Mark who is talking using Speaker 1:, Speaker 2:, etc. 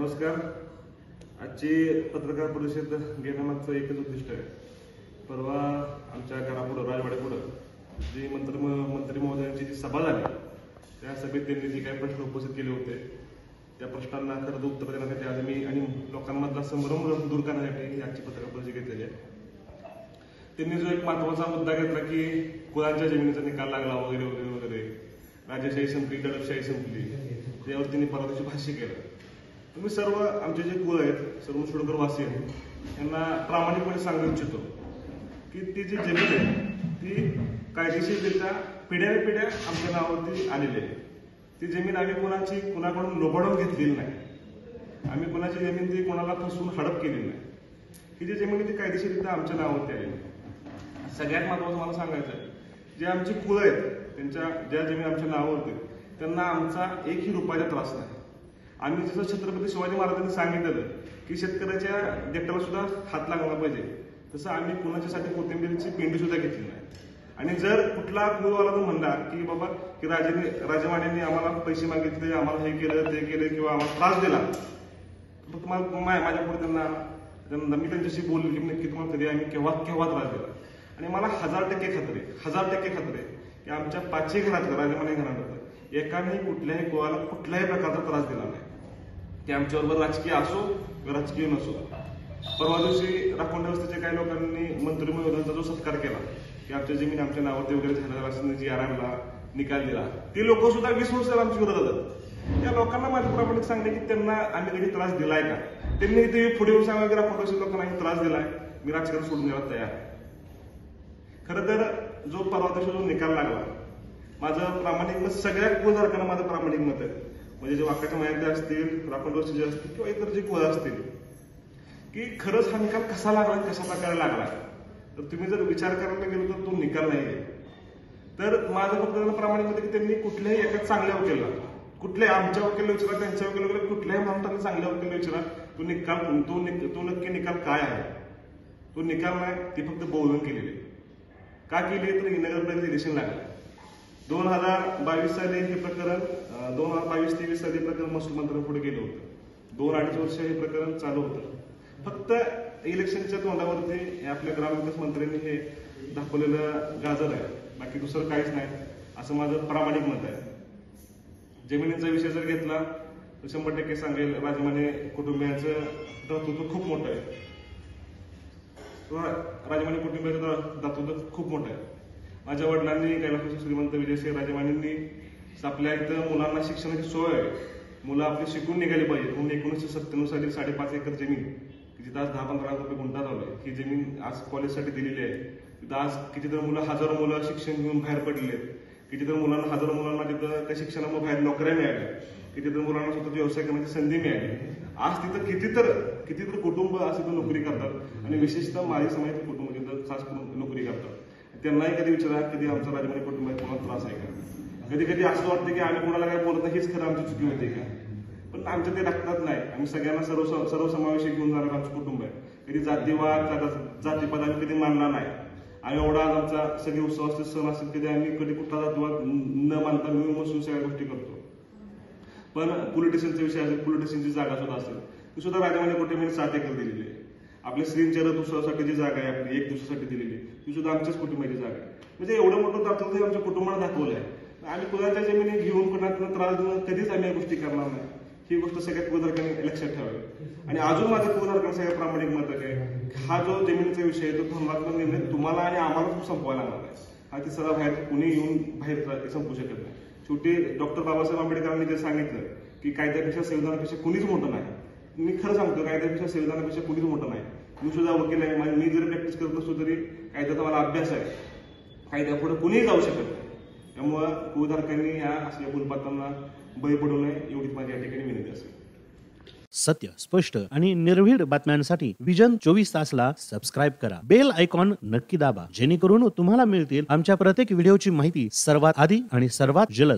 Speaker 1: नमस्कार. आजची पत्रकार परिषद घेण्यामागचं एकच उद्दिष्ट आहे. परवा आमच्या घरापुढं राजवाड्यापुढं जी मंत्री महोदयांची जी सभा झाली, त्या सभेत त्यांनी जे काही प्रश्न उपस्थित केले होते, त्या प्रश्नांना खरं उत्तर देण्यासाठी आज मी आणि लोकांमधला संभ्रम दूर करण्यासाठी आजची पत्रकार परिषद घेतलेली आहे. त्यांनी जो एक महत्वाचा मुद्दा घेतला की कुळांच्या जमिनीचा निकाल लागला वगैरे वगैरे वगैरे, राजेशाही संपली, दडपशाही संपली, त्यावर त्यांनी परवा दिवशी भाष्य केलं. तुम्ही सर्व आमचे जे कुळ आहेत, सर्व मुसळकर वासी आहेत, यांना प्रामाणिकपणे सांगू इच्छितो की ती जी जमीन आहे ती कायदेशीररित्या पिढ्यानपिढ्या आमच्या नावावरती आलेली आहे. ती जमीन आम्ही कुणाकडून लोबाडून घेतलेली नाही. आम्ही कुणाची जमीन ती कोणाला फसवून हडप केलेली नाही. ही जी जमीन ती कायदेशीररित्या आमच्या नावावरती आलेली आहे. सगळ्यात महत्वाचं मला सांगायचं आहे, जे आमची कुळ आहेत त्यांच्या ज्या जमीन आमच्या नावावरती, त्यांना आमचा एकही रुपयाचा त्रास नाही. आम्ही जसं छत्रपती शिवाजी महाराजांनी सांगितलेलं की शेतकऱ्याच्या देठाला सुद्धा हात लागला पाहिजे, तसं आम्ही कुणाच्यासाठी कोथिंबीरची पेंडी सुद्धा घेतली नाही. आणि जर कुठला कुळवाला तो म्हणला की बाबा की राजवाड्यांनी आम्हाला पैसे मागितले, आम्हाला हे केलं ते केलं किंवा आम्हाला त्रास दिला, तर माझ्या पुढे त्यांना मी त्यांच्याशी बोललो की नक्की तुम्हाला कधी आम्ही केव्हा त्रास दिला. आणि मला 1000% खात्री की आमच्या 5 घरातलं राजमाने घरातलं एकाने कुठल्याही कुळाला कुठल्याही प्रकारचा त्रास दिला नाही. ते आमच्याबरोबर राजकीय असो किंवा राजकीय नसो. परवा दिवशी राखोंडे वस्तीच्या काही लोकांनी मंत्री महोदयांचा जो सत्कार केला की आमच्या जमीन आमच्या नावावरती वगैरे झालेला असं जी आरामला निकाल दिला, ती लोक सुद्धा 20 वर्षाला आमची विरोधात. त्या लोकांना माझ्या प्रामाणिक सांगणे की त्यांना आम्ही कधी त्रास दिलाय का, त्यांनी ते पुढे येऊन सांगा की राखोंडे वस्ती लोकांना आम्ही त्रास दिलाय, मी राजकारण सोडून द्यायला तयार आहे. खरं तर जो परवा दिवशी जो निकाल लागला, माझं प्रामाणिक मत, सगळ्या कुळधारकांना माझं प्रामाणिक मत आहे, म्हणजे जे वाकाच्या मायाते असतील, राखोंडे वस्तीचे असतील किंवा इतर जे कुळ असतील, की खरंच हा निकाल कसा लागला, कशा प्रकारे लागला. तर तुम्ही जर विचार करायला गेलो तर तो निकाल नाहीये. तर माझं फक्त त्यांना प्रामाणिक मत की त्यांनी कुठल्याही एका चांगल्या वकिलला, कुठल्याही आमच्या वकील विचारा, त्यांच्या वकील वगैरे कुठल्याही महाराष्ट्रातल्या चांगल्या वकील विचारा, तो नक्की निकाल काय आहे. तो निकाल नाही, ती फक्त बोलून केलेली. का केली तर नगरपालिका इलेक्शन लागलं 2022 साली हे प्रकरण, 2022-23 साली प्रकरण महसूल मंत्र्यांपुढे गेलं होतं. 2-2.5 वर्ष हे प्रकरण चालू होतं. फक्त इलेक्शनच्या तोंडावरती आपल्या ग्रामविकास मंत्र्यांनी हे दाखवलेलं गाजर आहे, बाकी दुसरं काहीच नाही, असं माझं प्रामाणिक मत आहे. जमिनीचा विषय जर घेतला तर 100% सांगेल राजमाने कुटुंबियांचं दातृत्व खूप मोठं आहे. राजमाने कुटुंबियांचं दातृत्व खूप मोठं आहे. माझ्या वडिलांनी कैलासवासी श्रीमंत विजयसिंह राजमानेंनी आपल्या इथं मुलांना शिक्षणाची सोय आहे, मुलं आपली शिकून निघाली पाहिजे म्हणून 1997 साली 5.5 एकर जमीन, जिथं आज 10-15 लाख रुपये गुंठा झालोय, ही जमीन आज कॉलेजसाठी दिलेली आहे. तिथं आज कितीतरी मुलं, हजारो मुलं शिक्षण घेऊन बाहेर पडले, कितीतरी मुलांना, हजारो मुलांना तिथं त्या शिक्षणामुळे बाहेर नोकऱ्या मिळाल्या, कितीतरी मुलांना स्वतःचा व्यवसाय करण्याची संधी मिळाली. आज तिथं कितीतरी कुटुंब आज तिथं नोकरी करतात आणि विशेषतः माझ्या समाजातील कुटुंब तिथं खास करून नोकरी करतात. त्यांनाही कधी विचारा कधी आमचा राजमाने कुटुंबात कोणाला त्रास आहे का. कधी कधी असं वाटतं की आम्ही कोणाला काय बोलत नाही, हीच खरं आमची चुकी होते का. पण आमच्या ते रक्तात नाही. आम्ही सगळ्यांना सर्वसमावेशी घेऊन जाणार आमचं कुटुंब आहे. कधी जातीवाद, जातीपात आम्ही कधी मानला नाही. आम्ही एवढा आमचा सगळे उत्सव असतील, सण असतील, कधी कुठला जातीवाद न मानता मिळून बसून सगळ्या गोष्टी करतो. पण पोलिटिशियनचा विषय असेल, पोलिटिशियनची जागा सुद्धा असेल, ती सुद्धा राजमाने कुटुंबाने 7 एकर दिलेली आहे. आपल्या श्रींच्या रथ उत्सवासाठी जी जागा आहे आपली 1 दिवसासाठी दिलेली, ती सुद्धा आमच्याच कुटुंबाची जागा आहे. म्हणजे एवढं मोठं दातृत्व आमच्या कुटुंबाला दाखवलं आहे. आम्ही कुणाच्या जमिनी घेऊन कुणाला त्रास देऊन कधीच आम्ही या गोष्टी करणार नाही. ही गोष्ट सगळ्या कुळधारकांनी लक्षात ठेवावी. आणि अजून माझ्या कुळधारकांना सगळ्या प्रामाणिक मत आहे, हा जो जमिनीचा विषय आहे तो धर्मात्मक निर्णय तुम्हाला आणि आम्हाला संपवायला लागणार आहे. हा तिसरा बाहेर कुणी येऊन बाहेर संपू शकत नाही. शेवटी डॉक्टर बाबासाहेब आंबेडकरांनी जे सांगितलं की कायद्यापेक्षा संविधानापेक्षा कुणीच मोठं नाही. मी खरं सांगतो, कायद्यापेक्षा संविधानापेक्षा कुणीच मोठं नाही. मी सुद्धा वकील आहे, मी जरी प्रॅक्टिस करत नसतो तरी कायद्याचा मला अभ्यास आहे. कायद्यापुढे कुणीही जाऊ शकत नाही. त्यामुळं कुळधारकांनी या असल्या भूलपातांना बळी पडू नये एवढीच माझी या ठिकाणी विनंती असेल.
Speaker 2: सत्य, स्पष्ट आणि निर्भीड बातम्यांसाठी विजन 24 तासला सबस्क्राईब करा. बेल आयकॉन नक्की दाबा, जेणेकरून तुम्हाला मिळतील आमच्या प्रत्येक व्हिडिओची माहिती सर्वात आधी आणि सर्वात जलद.